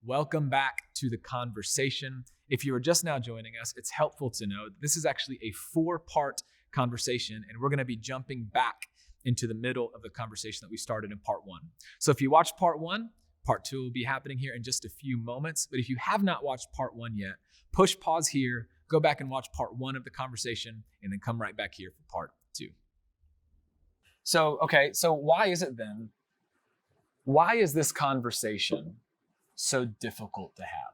Welcome back to the conversation. If you are just now joining us, it's helpful to know that this is actually a 4-part conversation, and we're going to be jumping back into the middle of the conversation that we started in part 1. So if you watched part 1, part 2 will be happening here in just a few moments. But if you have not watched part 1 yet, push pause here, go back and watch part 1 of the conversation, and then come right back here for part 2. So why is it then? Why is this conversation so difficult to have?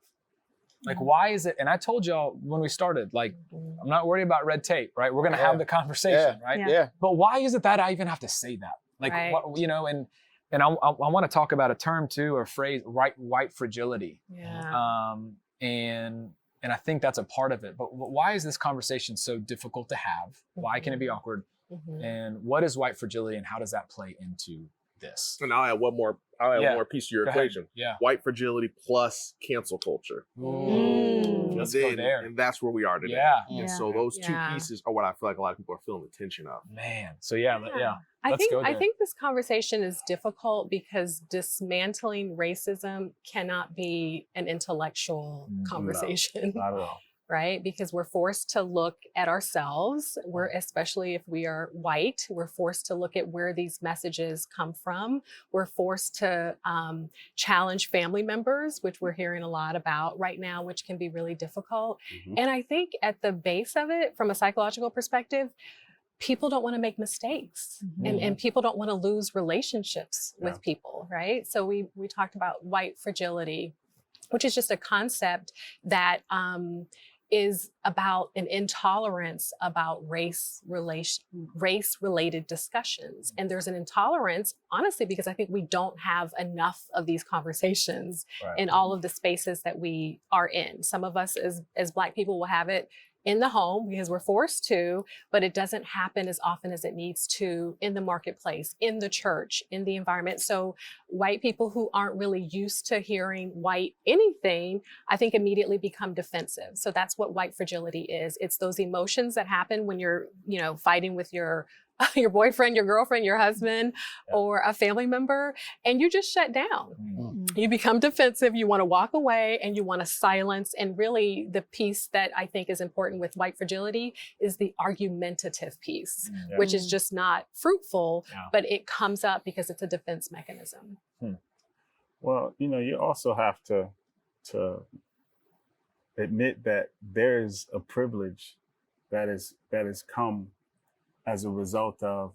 Like, why is it? And I told y'all when we started, like, I'm not worried about red tape, right? We're going to have the conversation, right? Yeah. But why is it that I even have to say that? Like, what, and I want to talk about a term too, or phrase, white fragility. Yeah. And I think that's a part of it. But why is this conversation so difficult to have? Why can it be awkward? And what is white fragility, and how does that play into this? And I'll add one more piece to your equation. Yeah. White fragility plus cancel culture. Let's go there. And that's where we are today. Yeah. And so those two pieces are what I feel like a lot of people are feeling the tension of. Man. So yeah. I Let's go there. think this conversation is difficult because dismantling racism cannot be an intellectual conversation. Not at all. Right? Because we're forced to look at ourselves. Especially if we are white, we're forced to look at where these messages come from. We're forced to challenge family members, which we're hearing a lot about right now, which can be really difficult. And I think at the base of it, from a psychological perspective, people don't want to make mistakes and people don't want to lose relationships with people, right? So we talked about white fragility, which is just a concept that is about an intolerance about race-related discussions. And there's an intolerance, honestly, because I think we don't have enough of these conversations in all of the spaces that we are in. Some of us as Black people will have it in the home because we're forced to, but it doesn't happen as often as it needs to in the marketplace, in the church, in the environment. So white people who aren't really used to hearing white anything, I think immediately become defensive. So that's what white fragility is. It's those emotions that happen when you're, fighting with your boyfriend, your girlfriend, your husband, or a family member, and you just shut down. You become defensive, you want to walk away, and you want to silence. And really the piece that I think is important with white fragility is the argumentative piece, which is just not fruitful, but it comes up because it's a defense mechanism. Well, you also have to admit that there's a privilege that has come as a result of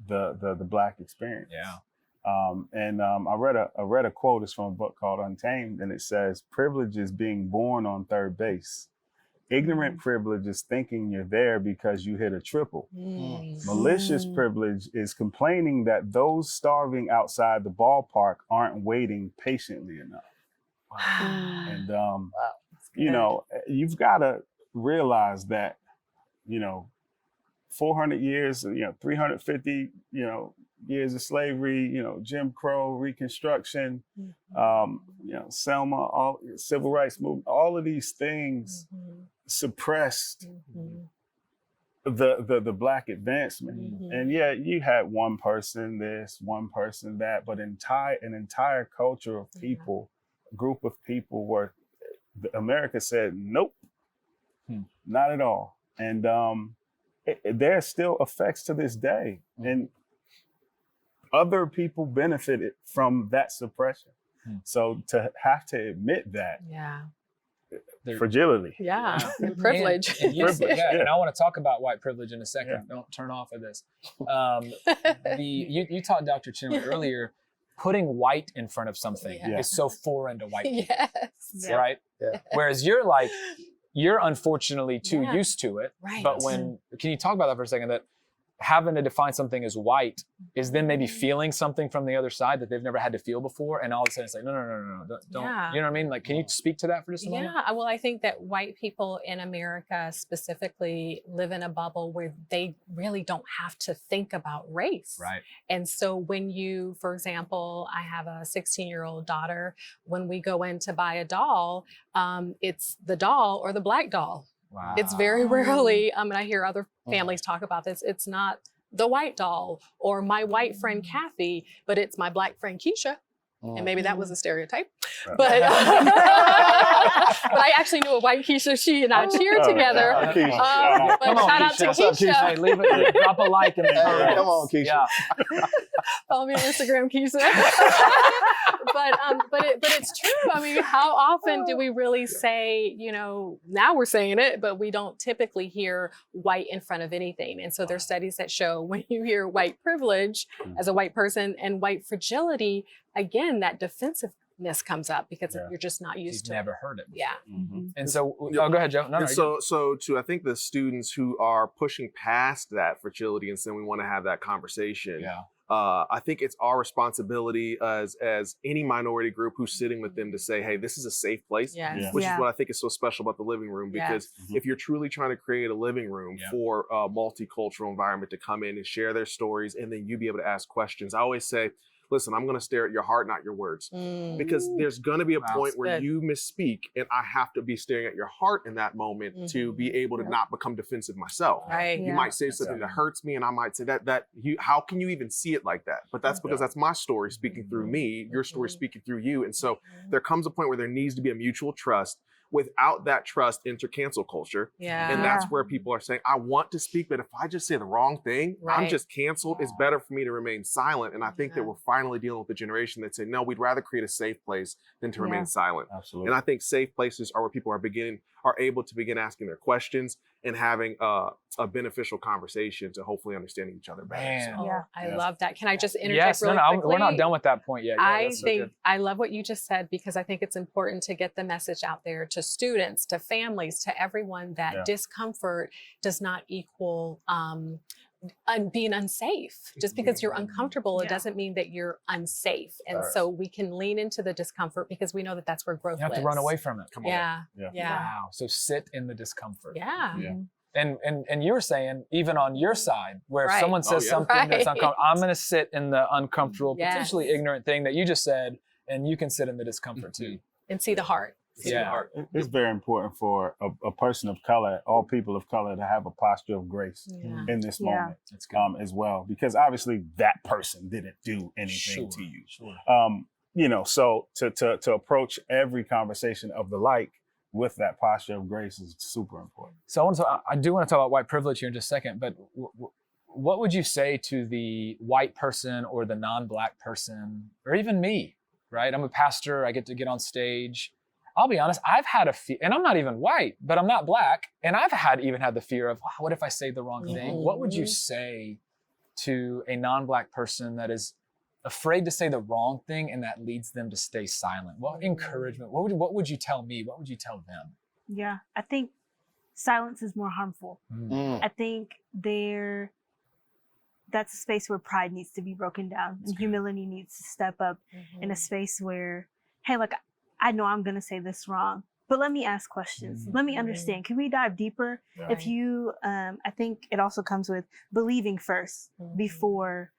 the Black experience. I read a quote. It's from a book called Untamed, and it says, "Privilege is being born on third base. Ignorant privilege is thinking you're there because you hit a triple. Malicious privilege is complaining that those starving outside the ballpark aren't waiting patiently enough." And you've got to realize that 400 years, 350, years of slavery, Jim Crow, Reconstruction, Selma, all civil rights movement, all of these things suppressed the Black advancement. And you had one person this, one person that, but an entire culture of people, group of people where America said, nope, not at all. And there are still effects to this day, and other people benefited from that suppression. So to have to admit that, fragility, and privilege, and I want to talk about white privilege in a second. Don't turn off of this. You taught Dr. Chinley earlier, putting white in front of something is so foreign to white people, right? Whereas you're unfortunately too used to it. But can you talk about that for a second, that having to define something as white is then maybe feeling something from the other side that they've never had to feel before, and all of a sudden it's like, no, don't, you know what I mean? Like, can you speak to that for just a moment? Yeah, well, I think that white people in America specifically live in a bubble where they really don't have to think about race. Right. And so when you, for example, I have a 16-year-old daughter, when we go in to buy a doll, it's the doll or the Black doll. Wow. It's very rarely, and I hear other families talk about this, it's not the white doll or my white friend Kathy, but it's my Black friend Keisha. And maybe that was a stereotype, Right. but but I actually knew a white Keisha. She and I cheered together. Keisha. But Come on, shout out to Keisha. What's up, Keisha. Hey, leave it. Drop a like in the Hey, comments. come on, Keisha. Yeah. Follow me on Instagram, Keisha. but it's true. I mean, how often do we really say, now we're saying it, but we don't typically hear white in front of anything. And so there's studies that show when you hear white privilege as a white person and white fragility, again, that defensiveness comes up because you're just not used to never heard it before. Yeah. Mm-hmm. And so, go ahead, Joe. No, And so to I think the students who are pushing past that fragility and saying we want to have that conversation. Yeah. I think it's our responsibility as any minority group who's sitting with them to say, hey, this is a safe place, Yes. which is what I think is so special about the living room. Because Yes. if you're truly trying to create a living room for a multicultural environment to come in and share their stories, and then you be able to ask questions. I always say, listen, I'm going to stare at your heart, not your words. Because there's going to be a point where you misspeak, and I have to be staring at your heart in that moment to be able to not become defensive myself. Right. You might say something that hurts me, and I might say how can you even see it like that? But that's because that's my story speaking through me, your story speaking through you. And so there comes a point where there needs to be a mutual trust. Without that trust, enter cancel culture. Yeah. And that's where people are saying, I want to speak, but if I just say the wrong thing, I'm just canceled. It's better for me to remain silent. And I think that we're finally dealing with a generation that say, no, we'd rather create a safe place than to remain silent. Absolutely. And I think safe places are where people are able to begin asking their questions and having a beneficial conversation to hopefully understanding each other better. Man. So. I love that. Can I just interject Yes, really quickly? we're not done with that point yet. Yeah, I that's so think good. I love what you just said because I think it's important to get the message out there to students, to families, to everyone that discomfort does not equal being unsafe. Just because you're uncomfortable, it doesn't mean that you're unsafe. And so we can lean into the discomfort because we know that that's where growth You have to run away from it. Come on. Yeah. Wow. So sit in the discomfort. Yeah. And you were saying, even on your side, where if someone says something that's uncomfortable, I'm going to sit in the uncomfortable, potentially ignorant thing that you just said, and you can sit in the discomfort too. And see the heart. It's very important for a person of color, all people of color, to have a posture of grace in this moment as well. Because obviously that person didn't do anything to you. So to approach every conversation of the like with that posture of grace is super important. So I do want to talk about white privilege here in just a second, but what would you say to the white person or the non-Black person, or even me, right? I'm a pastor, I get to get on stage. I'll be honest, I've had a fear, and I'm not even white, but I'm not Black, and I've even had the fear of, what if I say the wrong thing? What would you say to a non-Black person that is afraid to say the wrong thing and that leads them to stay silent? What encouragement, what would you tell me? What would you tell them? Yeah, I think silence is more harmful. I think that's a space where pride needs to be broken down and humility needs to step up in a space where, hey, like, I know I'm going to say this wrong, but let me ask questions. Let me understand. Can we dive deeper? If you, I think it also comes with believing first before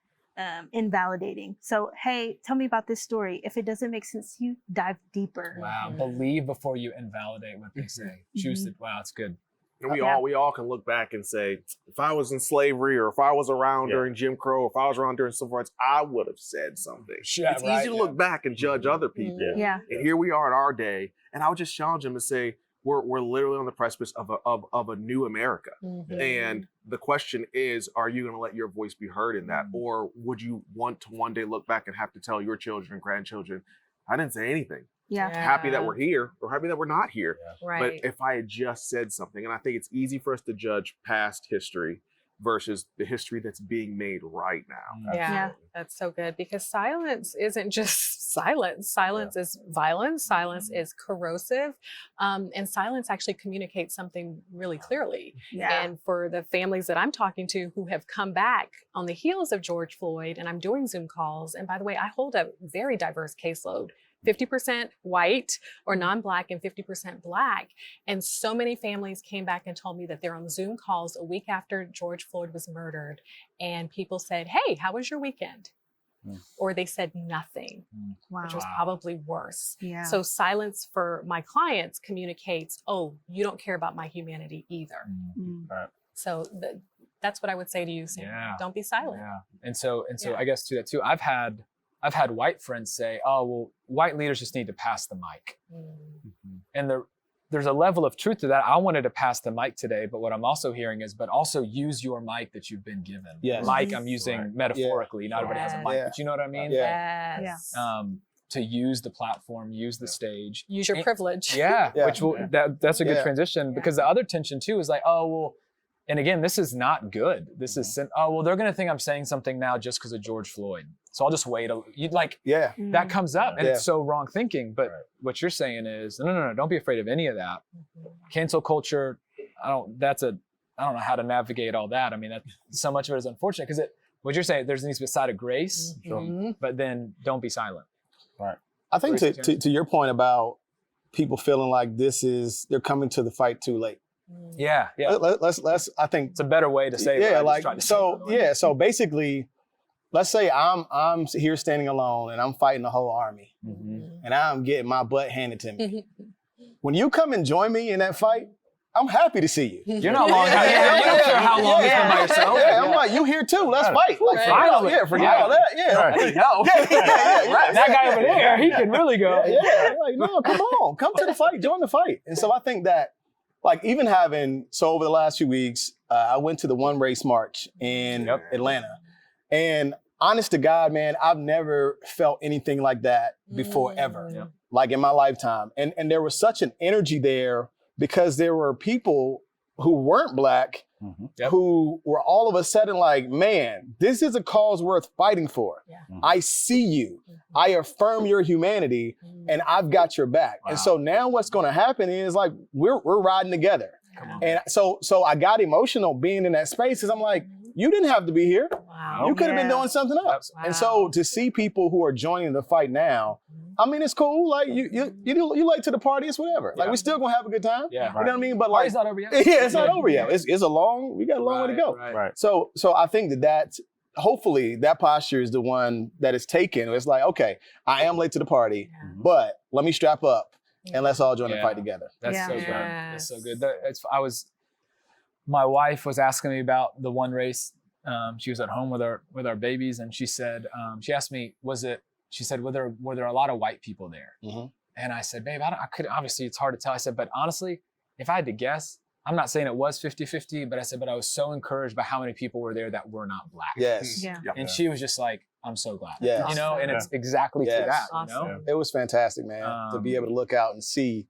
invalidating. So, hey, tell me about this story. If it doesn't make sense to you, dive deeper. Wow. Believe before you invalidate what they say. Choose it. Wow, it's good. And we all can look back and say, if I was in slavery or if I was around during Jim Crow, if I was around during civil rights, I would have said something. It's easy to look back and judge other people. And here we are in our day. And I would just challenge them to say, we're literally on the precipice of a new America. And the question is, are you going to let your voice be heard in that? Or would you want to one day look back and have to tell your children and grandchildren, I didn't say anything. Happy that we're here or happy that we're not here. But if I had just said something, and I think it's easy for us to judge past history versus the history that's being made right now. That's so good because silence isn't just silence. Silence is violence. Silence is corrosive. And silence actually communicates something really clearly. And for the families that I'm talking to who have come back on the heels of George Floyd, and I'm doing Zoom calls, and by the way, I hold a very diverse caseload. 50% white or non-Black and 50% Black. And so many families came back and told me that they're on Zoom calls a week after George Floyd was murdered. And people said, hey, how was your weekend? Or they said nothing, which was probably worse. So silence for my clients communicates, oh, you don't care about my humanity either. So that's what I would say to you. Sam. Don't be silent. And so I guess to that too, I've had I've had white friends say, oh, well, white leaders just need to pass the mic. And there's a level of truth to that. I wanted to pass the mic today, but what I'm also hearing is, but also use your mic that you've been given. Yes. Mic I'm using metaphorically, not everybody has a mic, but you know what I mean? Yes. To use the platform, use the stage. Use your privilege. Which will, that's a good transition, because the other tension too is like, oh, well, and again, this is not good. This is, oh, well, they're going to think I'm saying something now just because of George Floyd. So I'll just wait. That comes up, and it's so wrong thinking. But what you're saying is, no, don't be afraid of any of that. Cancel culture, I don't know how to navigate all that. I mean, so much of it is unfortunate, because what you're saying, there needs to be a side of grace, but then don't be silent. Right. I think to your point about people feeling like they're coming to the fight too late. Yeah. Let's. I think it's a better way to say it. Yeah, so basically, let's say I'm here standing alone and I'm fighting the whole army, and I'm getting my butt handed to me. When you come and join me in that fight, I'm happy to see you. You're not long. You don't care how long you've been by yourself. I'm like, you here too. Let's fight. Like, finally. Forget all that. That guy over there, he can really go. Like, no, come on. Come to the fight. Join the fight. And so I think that, like, even over the last few weeks, I went to the One Race March in Atlanta. And honest to God, man, I've never felt anything like that before, ever. Like in my lifetime. And there was such an energy there, because there were people who weren't Black who were all of a sudden like, man, this is a cause worth fighting for. I see you. I affirm your humanity, and I've got your back. And so now what's going to happen is, like, we're riding together. And so I got emotional being in that space, because I'm like, you didn't have to be here. You could have been doing something else. And so to see people who are joining the fight now, I mean, it's cool. Like, you late to the party, it's whatever. Like, we still gonna have a good time. You know what I mean? But like, it's not over yet. It's not over yet. We got a long way to go. Right. So I think that hopefully that posture is the one that is taken. It's like, okay, I am late to the party, but let me strap up and let's all join the fight together. That's so good. That's so good. My wife was asking me about the One Race. She was at home with our babies, and she said, she asked me, were there a lot of white people there? And I said, babe, I could, obviously it's hard to tell. I said, but honestly, if I had to guess, I'm not saying it was 50-50, but I said, but I was so encouraged by how many people were there that were not Black. Yes. And she was just like, I'm so glad. And it's exactly to that. Awesome. It was fantastic, man, to be able to look out and see.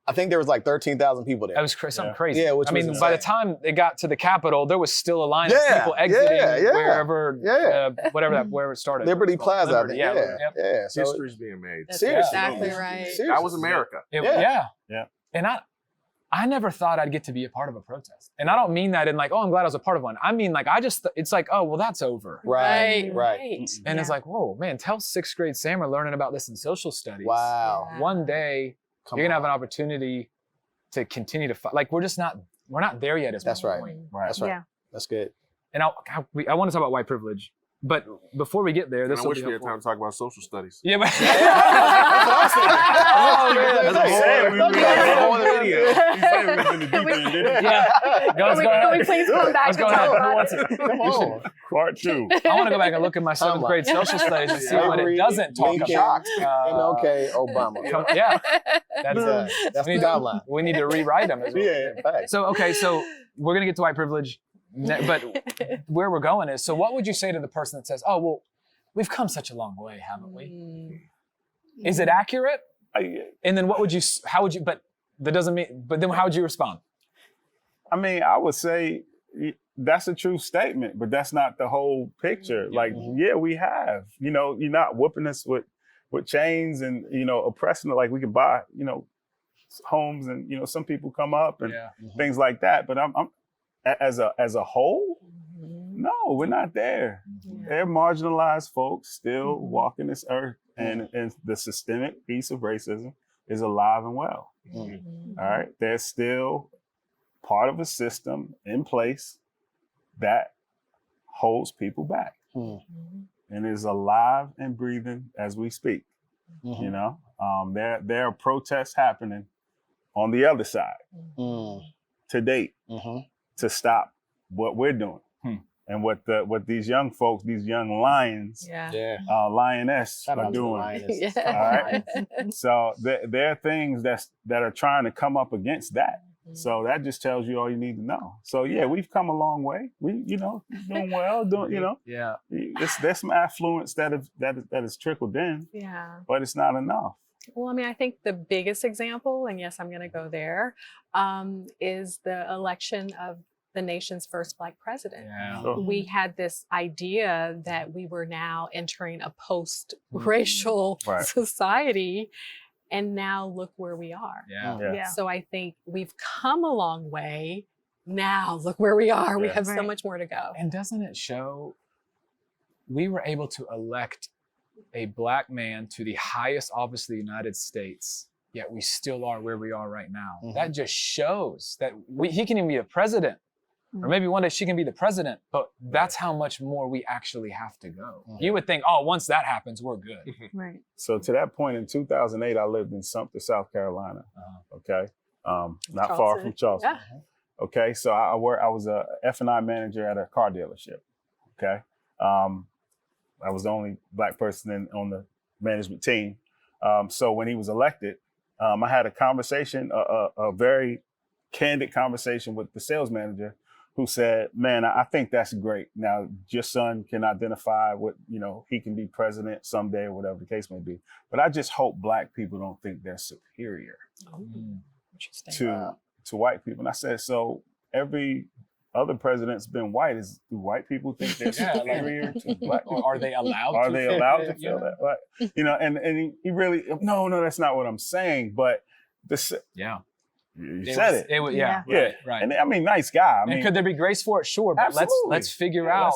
I think there was like 13,000 people there. That was something crazy. Yeah, I mean, by the time it got to the Capitol, there was still a line of people exiting wherever it started. Liberty Plaza, I think. Yeah. So history's being made. That's Seriously. exactly right. Seriously. That was America. And I never thought I'd get to be a part of a protest. And I don't mean that in like, oh, I'm glad I was a part of one. I mean, like, it's like, oh, well, that's over. Right. And it's like, whoa, man, tell 6th grade Sam we're learning about this in social studies. Wow. One day, you're gonna have an opportunity to continue to fight. Like, we're not there yet. That's right. That's right. Yeah. That's good. And I want to talk about white privilege, but before we get there, I wish we had time to talk about social studies. Yeah, but Can we please come back? Come on. Part 2. I want to go back and look at my 7th grade social studies and see what it doesn't talk about. MLK, Obama. That's the guideline. We need to rewrite them as well. Yeah, so we're gonna get to white privilege, but where we're going is, so what would you say to the person that says, oh, well, we've come such a long way, haven't we? Is it accurate? And then how would you, but that doesn't mean, but then how would you respond? I mean, I would say that's a true statement, but that's not the whole picture. Like, we have, you're not whooping us with chains and, oppressing it. Like, we could buy, homes and, some people come up and things like that. But I'm as a whole, no, we're not there. They're marginalized folks still walking this earth, and the systemic piece of racism is alive and well. All right. They're still part of a system in place that holds people back and is alive and breathing as we speak. There are protests happening on the other side to date to stop what we're doing. and what these young folks, these young lions, lioness are doing. Yeah. All right. So there are things that are trying to come up against that. So that just tells you all you need to know. So yeah, we've come a long way. We, doing well, there's some affluence that has trickled in. Yeah. But it's not enough. Well, I mean, I think the biggest example, and yes, I'm going to go there, is the election of the nation's first Black president. Yeah. Sure. We had this idea that we were now entering a post-racial society, and now look where we are. Yeah. So I think we've come a long way. Now look where we are. We have so much more to go. And doesn't it show we were able to elect a Black man to the highest office of the United States, yet we still are where we are right now. That just shows that he can even be the president, or maybe one day she can be the president, but that's how much more we actually have to go. You would think, oh, once that happens, we're good. Right. So to that point, in 2008, I lived in Sumter, South Carolina. Okay, not far from Charleston. Yeah. Okay, so I was a F&I manager at a car dealership. Okay, I was the only Black person on the management team. So when he was elected, I had a conversation, a very candid conversation with the sales manager, who said, man, I think that's great. Now, your son can identify what, he can be president someday or whatever the case may be. But I just hope Black people don't think they're superior to white people. And I said, so every other president's been white. Do white people think they're superior to Black people? Are they allowed Are they allowed to feel that? Like, and he really, no, that's not what I'm saying. But you said it. Right. And I mean, nice guy. And could there be grace for it? Sure, but let's figure out.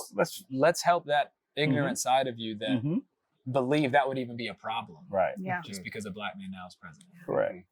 Let's help that ignorant side of you that believe that would even be a problem. Right. Yeah. Just because a Black man now is president. Correct.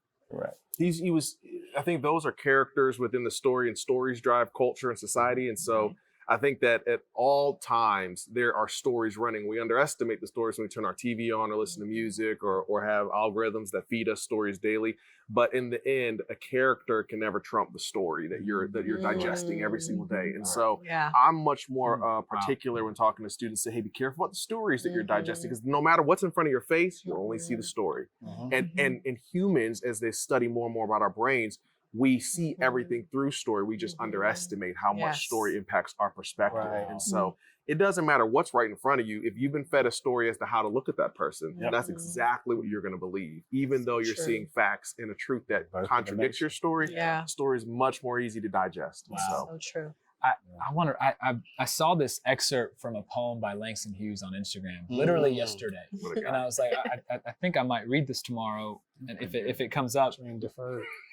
I think those are characters within the story, and stories drive culture and society. And so I think that at all times there are stories running. We underestimate the stories when we turn our TV on or listen to music or have algorithms that feed us stories daily. But in the end, a character can never trump the story that you're digesting every single day. And so I'm much more particular when talking to students. Say, hey, be careful about the stories that you're digesting, because no matter what's in front of your face, you'll only see the story. And humans, as they study more and more about our brains, we see everything through story. We just underestimate how much story impacts our perspective. Right. And so it doesn't matter what's right in front of you. If you've been fed a story as to how to look at that person, that's exactly what you're going to believe. Even though you're seeing facts and a truth that contradicts your story, the story is much more easy to digest. Wow. So true. I wonder, I saw this excerpt from a poem by Langston Hughes on Instagram, literally yesterday. And I was like, I think I might read this tomorrow. And if it comes up,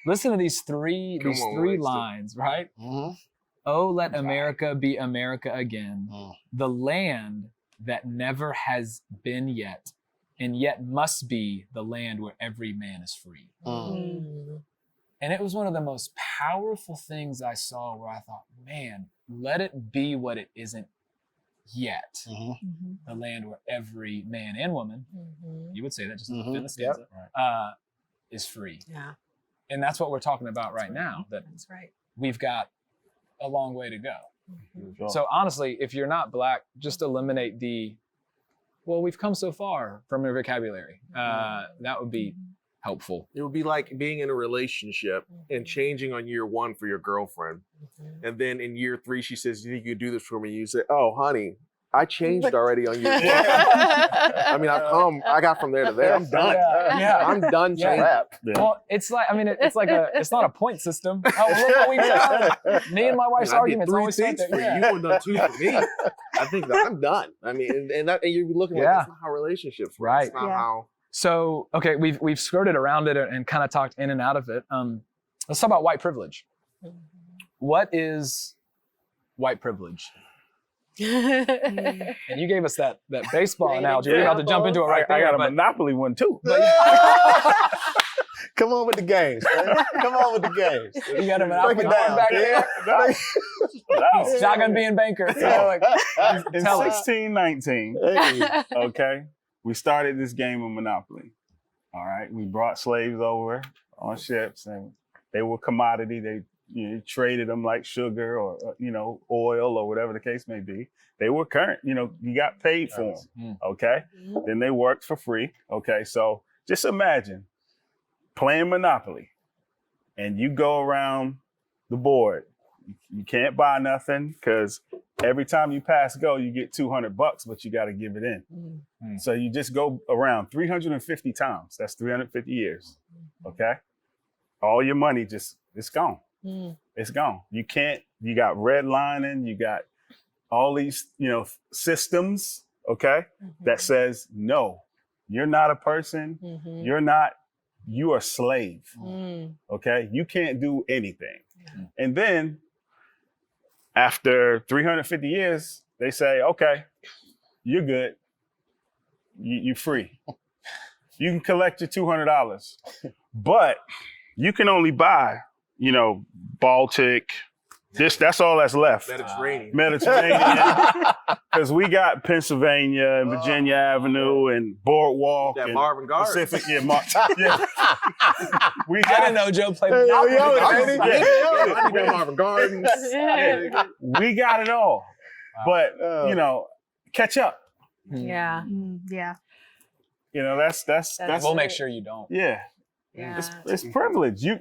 listen to these three lines, right? Oh, let America be America again, the land that never has been yet, and yet must be the land where every man is free. And it was one of the most powerful things I saw, where I thought, man, let it be what it isn't yet. The land where every man and woman, you would say that just in the stanza, is free. Yeah. And that's what we're talking about right now, that we've got a long way to go. So honestly, if you're not Black, just eliminate we've come so far from your vocabulary. That would be helpful. It would be like being in a relationship and changing on year 1 for your girlfriend. And then in year 3, she says, you think you do this for me? You say, oh, honey, I changed already on year 1. I mean, I got from there to there. I'm done. I'm done changing. Well, it's like, it's not a point system. Oh, look what we've done. Me and my wife's arguments always say that. You and done 2 for me. I think that I'm done. I mean, and you're looking like, that's not how relationships work. Right. It's not how. So, okay, we've skirted around it and kind of talked in and out of it. Let's talk about white privilege. What is white privilege? And you gave us that baseball analogy. We're about to jump into it right there. I got a Monopoly one too. Come on with the games, man. Come on with the games. You got a Monopoly Break it down, back there? Shotgun being banker. In 1619, okay, we started this game of Monopoly. All right, we brought slaves over on ships, and they were commodity. you traded them like sugar or oil or whatever the case may be. They were current. You got paid for them. Okay. Then they worked for free. Okay. So just imagine playing Monopoly and you go around the board. You can't buy nothing because every time you pass go, you get $200, but you got to give it in. So you just go around 350 times. That's 350 years. Okay. All your money it's gone. It's gone. You got redlining, you got all these, systems, okay, that says, no, you're not a person. You are a slave. Okay. You can't do anything. And then after 350 years, they say, okay, you're good. You're free. You can collect your $200, but you can only buy, Baltic. That's all that's left. Mediterranean. Because we got Pennsylvania and Virginia Avenue and Boardwalk and Marvin Gardens. Pacific. Yeah. I didn't know Joe played Marvin Gardens. We got it all. But, catch up. Yeah. Yeah. That's we'll make sure you don't. Yeah. Yeah. It's privilege. You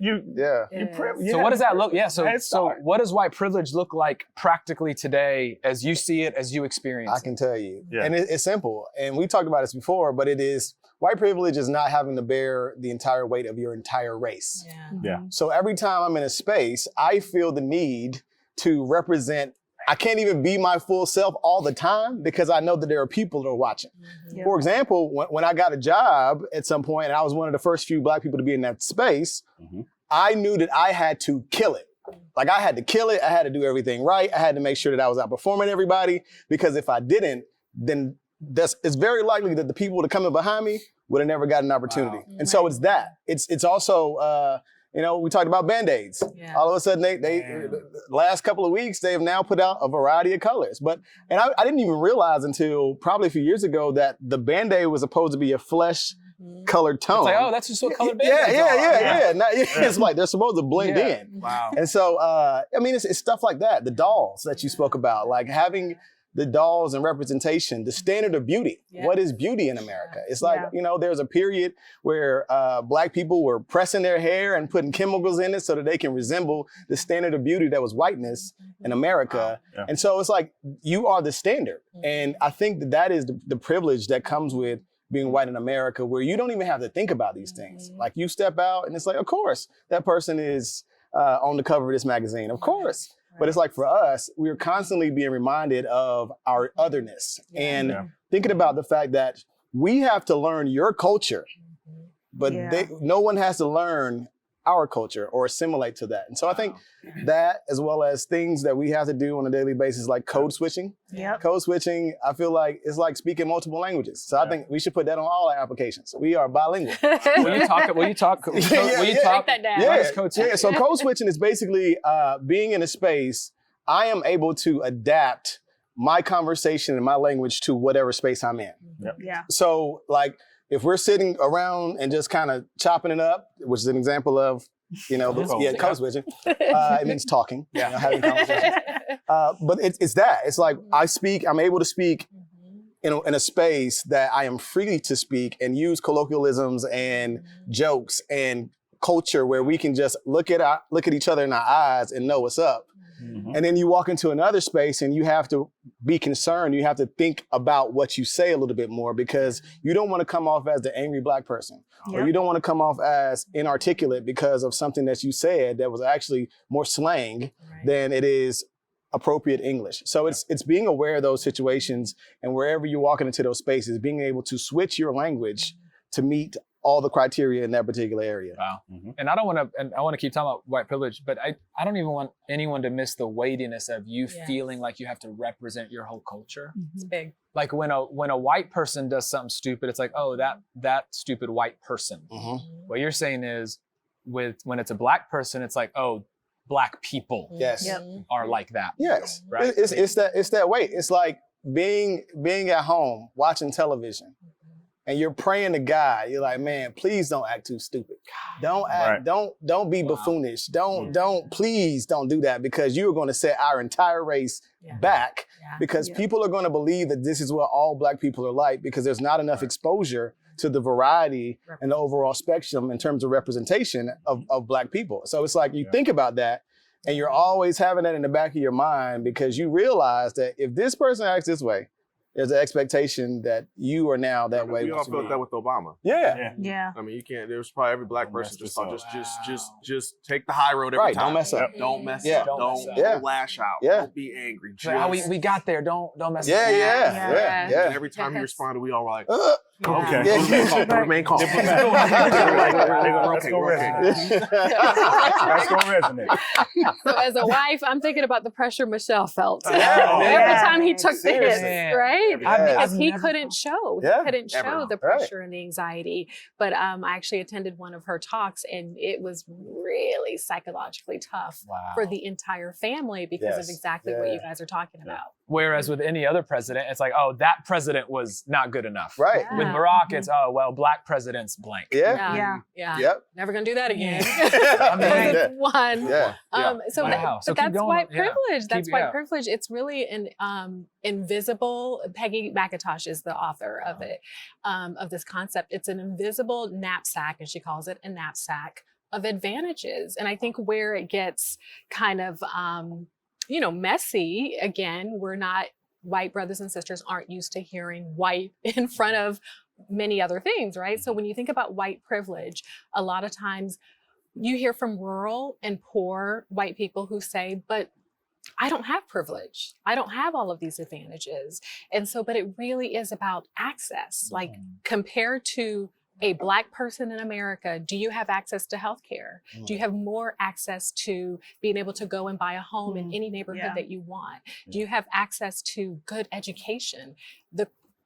So what does that look? Yeah. So what does white privilege look like practically today, as you see it, as you experience I can tell you, Yeah. and it's simple. And we talked about this before, but it is white privilege is not having to bear the entire weight of your entire race. Yeah. So every time I'm in a space, I feel the need to represent. I can't even be my full self all the time because I know that there are people that are watching. For example, when I got a job at some point, and I was one of the first few Black people to be in that space, I knew that I had to kill it. Like I had to kill it. I had to do everything right. I had to make sure that I was outperforming everybody, because if I didn't, then it's very likely that the people that come in behind me would have never got an opportunity. Wow. And so it's that. It's also, we talked about Band-Aids. Yeah. All of a sudden, the last couple of weeks, they have now put out a variety of colors. And I didn't even realize until probably a few years ago that the Band-Aid was supposed to be a flesh-colored tone. It's like, oh, that's just what color Band-Aids are. It's like they're supposed to blend in. Wow. And so, it's stuff like that. The dolls that you spoke about, like having the dolls and representation, the standard of beauty. Yeah. What is beauty in America? It's like, there's a period where Black people were pressing their hair and putting chemicals in it so that they can resemble the standard of beauty that was whiteness in America. Wow. Yeah. And so it's like, you are the standard. And I think that is the privilege that comes with being white in America, where you don't even have to think about these things. Like you step out and it's like, of course, that person is on the cover of this magazine. Of course. But it's like for us, we're constantly being reminded of our otherness and thinking about the fact that we have to learn your culture, but no one has to learn our culture or assimilate to that. And so I think that, as well as things that we have to do on a daily basis, like code switching. Code switching, I feel like it's like speaking multiple languages. So I think we should put that on all our applications. We are bilingual. Will you talk? Break that down. Code switching? So code switching is basically being in a space. I am able to adapt my conversation and my language to whatever space I'm in. So like, if we're sitting around and just kind of chopping it up, which is an example of, code switching, it means talking, having conversations. But it's that. It's like I'm able to speak in a space that I am free to speak and use colloquialisms and jokes and culture where we can just look at each other in our eyes and know what's up. And then you walk into another space and you have to be concerned. You have to think about what you say a little bit more, because you don't want to come off as the angry Black person, or you don't want to come off as inarticulate because of something that you said that was actually more slang than it is appropriate English. So it's being aware of those situations, and wherever you're walking into those spaces, being able to switch your language to meet all the criteria in that particular area. Wow. And I want to keep talking about white privilege, but I don't even want anyone to miss the weightiness of you feeling like you have to represent your whole culture. It's big. Like when a white person does something stupid, it's like, oh, that stupid white person. What you're saying is when it's a Black person, it's like, oh, Black people are like that. Yes. Right. It's that weight. It's like being at home watching television and you're praying to God. You're like, man, please don't act too stupid. Don't act, don't be buffoonish. Please don't do that, because you are going to set our entire race back, because people are going to believe that this is what all Black people are like, because there's not enough exposure to the variety and the overall spectrum in terms of representation of Black people. So it's like you think about that, and you're always having that in the back of your mind, because you realize that if this person acts this way, there's an expectation that you are now that way. We all felt that with Obama. Yeah. I mean, you can't. There's probably every Black person just thought, just take the high road every time. Don't mess up. Don't mess up. Don't lash out. Don't be angry. We got there. Don't mess up. Yeah. And every time he responded, we all were like, okay. Remain calm. Let's go resonate. So as a wife, I'm thinking about the pressure Michelle felt every time he took the hits, right? Because he couldn't show. He couldn't show the pressure and the anxiety. But I actually attended one of her talks, and it was really psychologically tough for the entire family because of exactly what you guys are talking about. Whereas with any other president, it's like, oh, that president was not good enough. Right. With Barack, it's, oh, well, Black president's blank. Yep. Never gonna do that again. It's one. So that's white privilege. That's white privilege. It's really an invisible. Peggy McIntosh is the author of it, of this concept. It's an invisible knapsack, and she calls it a knapsack of advantages. And I think where it gets kind of messy, again, white brothers and sisters aren't used to hearing white in front of many other things, right? So when you think about white privilege, a lot of times you hear from rural and poor white people who say, but I don't have privilege. I don't have all of these advantages. And so, but it really is about access. Like compared to a Black person in America, do you have access to healthcare? Do you have more access to being able to go and buy a home in any neighborhood that you want? Do you have access to good education?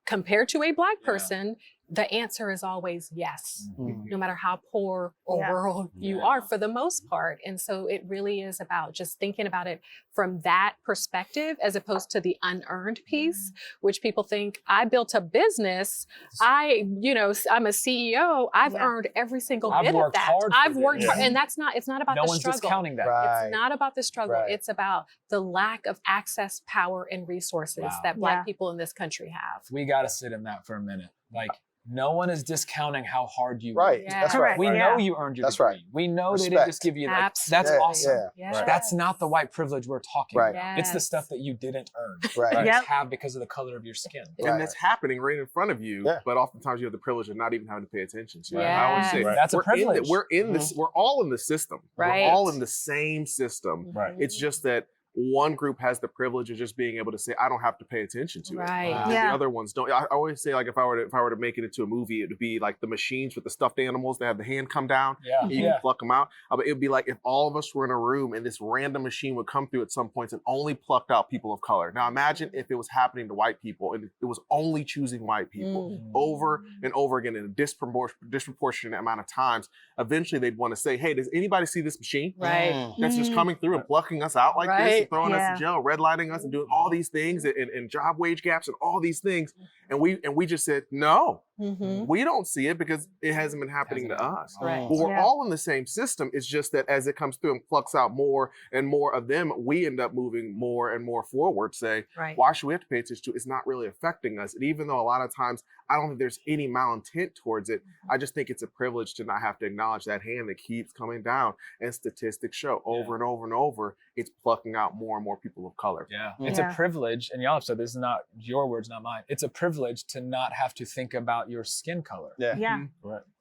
Compared to a Black person, the answer is always yes, no matter how poor or rural you are for the most part. And so it really is about just thinking about it from that perspective, as opposed to the unearned piece, which people think, I built a business, I'm a CEO, I've earned every single bit of that. I've worked hard, and it's not about the struggle. No one's discounting that. It's not about the struggle. It's about the lack of access, power, and resources that Black people in this country have. We got to sit in that for a minute. Like, no one is discounting how hard you work. That's right. We know you earned your degree. We know they didn't just give you like, that's awesome. That's not the white privilege we're talking about. It's the stuff that you didn't earn. Just have because of the color of your skin. And that's happening right in front of you, but oftentimes you have the privilege of not even having to pay attention to it. I always say that's a privilege. We're in this, we're all in the system. We're all in the same system. It's just that one group has the privilege of just being able to say, I don't have to pay attention to it. The other ones don't. I always say, like, if I were to make it into a movie, it would be like the machines with the stuffed animals that have the hand come down. And you can pluck them out. But it would be like if all of us were in a room and this random machine would come through at some points and only plucked out people of color. Now imagine if it was happening to white people and it was only choosing white people over and over again in a disproportionate amount of times. Eventually they'd want to say, hey, does anybody see this machine? That's just coming through and plucking us out like this? Throwing us in jail, redlining us, and doing all these things, and job wage gaps, and all these things, and we just said no. We don't see it because it hasn't been happening to us. But we're all in the same system. It's just that as it comes through and plucks out more and more of them, we end up moving more and more forward. Say, why should we have to pay attention to it? It's not really affecting us. And even though a lot of times I don't think there's any malintent towards it, I just think it's a privilege to not have to acknowledge that hand that keeps coming down. And statistics show over and over and over, it's plucking out more and more people of color. It's a privilege, and y'all have said this is not your words, not mine. It's a privilege to not have to think about your skin color.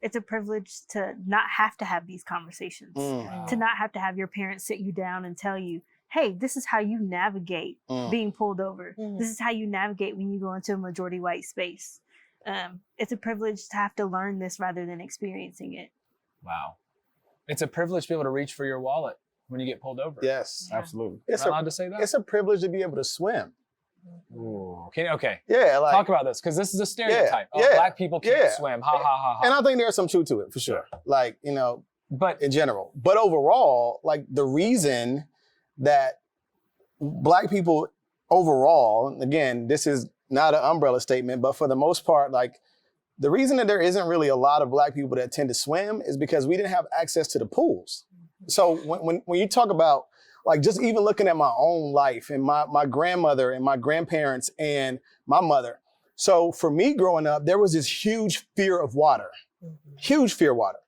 It's a privilege to not have to have these conversations, to not have to have your parents sit you down and tell you, hey, this is how you navigate being pulled over. This is how you navigate when you go into a majority white space. It's a privilege to have to learn this rather than experiencing it. Wow. It's a privilege to be able to reach for your wallet when you get pulled over. Yes. Absolutely. Am I allowed to say that? It's a privilege to be able to swim. Okay. Yeah, like, talk about this, because this is a stereotype. Black people can't swim. Ha, ha, ha, ha. And I think there's some truth to it, for sure. Like, but in general. But overall, like, the reason that Black people overall, again, this is not an umbrella statement, but for the most part, like, the reason that there isn't really a lot of Black people that tend to swim is because we didn't have access to the pools. So when you talk about, like, just even looking at my own life and my grandmother and my grandparents and my mother. So for me growing up, there was this huge fear of water, huge fear of water.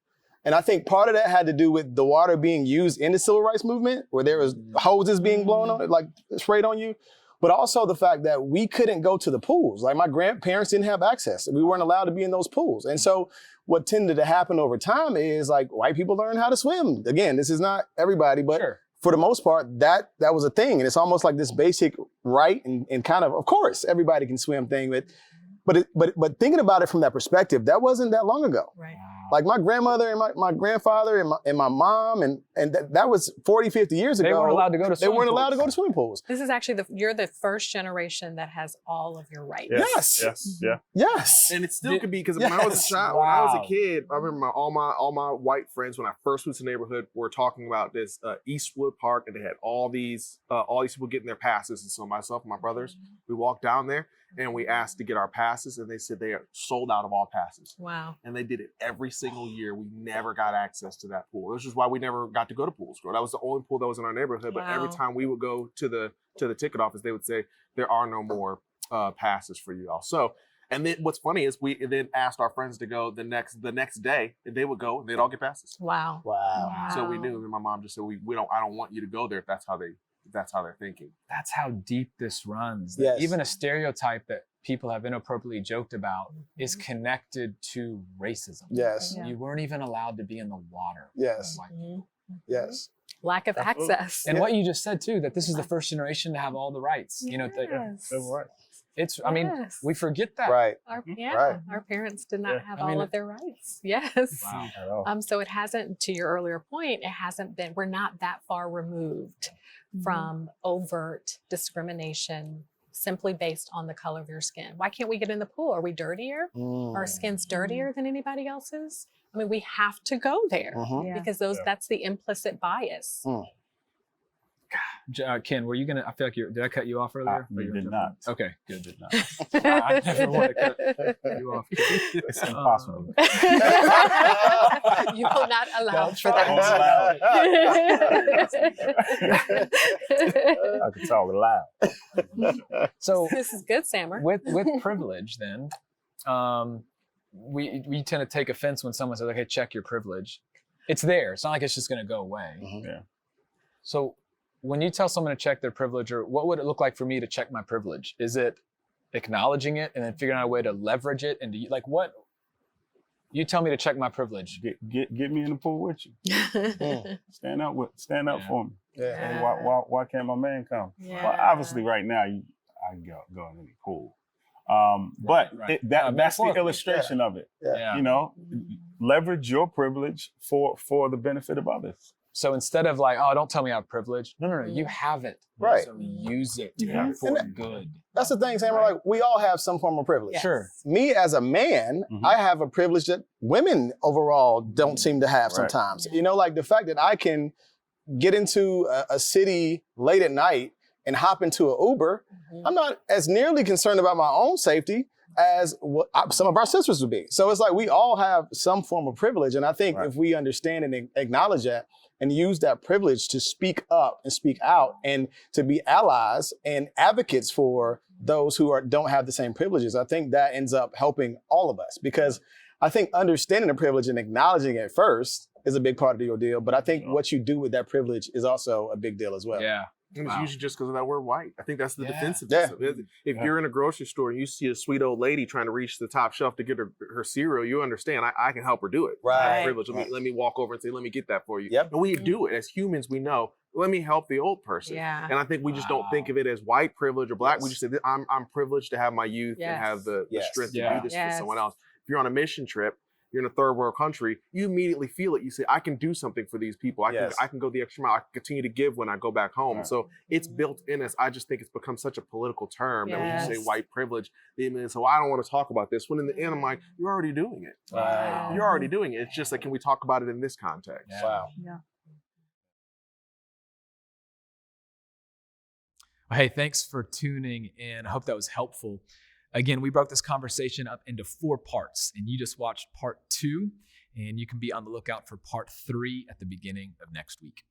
And I think part of that had to do with the water being used in the civil rights movement, where there was hoses being blown on it, like sprayed on you. But also the fact that we couldn't go to the pools. Like, my grandparents didn't have access. We weren't allowed to be in those pools. And so what tended to happen over time is, like, white people learn how to swim. Again, this is not everybody, but for the most part, that was a thing. And it's almost like this basic right and kind of course, everybody can swim thing. But thinking about it from that perspective, that wasn't that long ago. Right. Like, my grandmother and my grandfather and my mom, and that was 40, 50 years ago. They weren't allowed to go to swimming pools. They weren't allowed to go to swimming pools. This is actually you're the first generation that has all of your rights. Yes. And it still could be, because when I was a child, when I was a kid, I remember all my white friends, when I first moved to the neighborhood, were talking about this Eastwood Park, and they had all these people getting their passes. And so myself and my brothers, we walked down there and we asked to get our passes, and they said they are sold out of all passes. Wow. And they did it every single year. We never got access to that pool. This is why we never got to go to pools. That was the only pool that was in our neighborhood. But every time we would go to the ticket office, they would say, there are no more passes for you all. So, and then what's funny is we then asked our friends to go the next day, and they would go and they'd all get passes. Wow. So we knew, and my mom just said, I don't want you to go there if that's how they're thinking. That's how deep this runs. Yes. Even a stereotype that people have inappropriately joked about is connected to racism. Yes. You weren't even allowed to be in the water. Yes. Yes. Lack of access. And what you just said too, that this is the first generation to have all the rights. You know, it's, I mean, we forget that. Right. Our parents did not have all of their rights. Yes. Wow. So it hasn't, to your earlier point, we're not that far removed from overt discrimination simply based on the color of your skin. Why can't we get in the pool? Are we dirtier? Our skin's dirtier than anybody else's? I mean, we have to go there because that's the implicit bias. Ken, were you gonna? I feel like did I cut you off earlier? You did not. Okay, good. Did not. I never want to cut you off. It's impossible. You will not allow for that. I can talk loud. So this is good, Sammer. With privilege, then, we tend to take offense when someone says, "Okay, check your privilege." It's there. It's not like it's just going to go away. Yeah. So when you tell someone to check their privilege, or what would it look like for me to check my privilege? Is it acknowledging it and then figuring out a way to leverage it? And like what? You tell me to check my privilege. Get me in the pool with you. Stand up for me. Yeah. Hey, why can't my man come? Yeah. Well, obviously right now I can go in any pool. But that's the illustration of it. Yeah. You know, leverage your privilege for the benefit of others. So instead of like, oh, don't tell me I have privilege. No, you have it. Right. So use it for good. That's the thing, Sam. Like, we all have some form of privilege. Yes. Sure. Me as a man, I have a privilege that women overall don't seem to have sometimes. You know, like the fact that I can get into a city late at night and hop into an Uber, I'm not as nearly concerned about my own safety as what some of our sisters would be. So it's like we all have some form of privilege. And I think if we understand and acknowledge that and use that privilege to speak up and speak out and to be allies and advocates for those who don't have the same privileges, I think that ends up helping all of us. Because I think understanding the privilege and acknowledging it first is a big part of your deal. But I think what you do with that privilege is also a big deal as well. Yeah. And it's usually just because of that we're white. I think that's the defensiveness of it. If you're in a grocery store and you see a sweet old lady trying to reach the top shelf to get her cereal, you understand, I can help her do it. Right. I have privilege. Let me walk over and say, let me get that for you. Yep. And we do it. As humans, we know, let me help the old person. Yeah. And I think we just don't think of it as white privilege or black. We just say, I'm privileged to have my youth and have the strength to do this for someone else. If you're on a mission trip, you're in a third world country, you immediately feel it. You say, I can do something for these people. I can go the extra mile. I can continue to give when I go back home. Right. So it's built in us. I just think it's become such a political term that when you say white privilege, they mean, so I don't want to talk about this. When in the end, I'm like, you're already doing it. Right. You're already doing it. It's just like, can we talk about it in this context? Yeah. Wow. Yeah. Hey, thanks for tuning in. I hope that was helpful. Again, we broke this conversation up into 4 parts, and you just watched part 2, and you can be on the lookout for part 3 at the beginning of next week.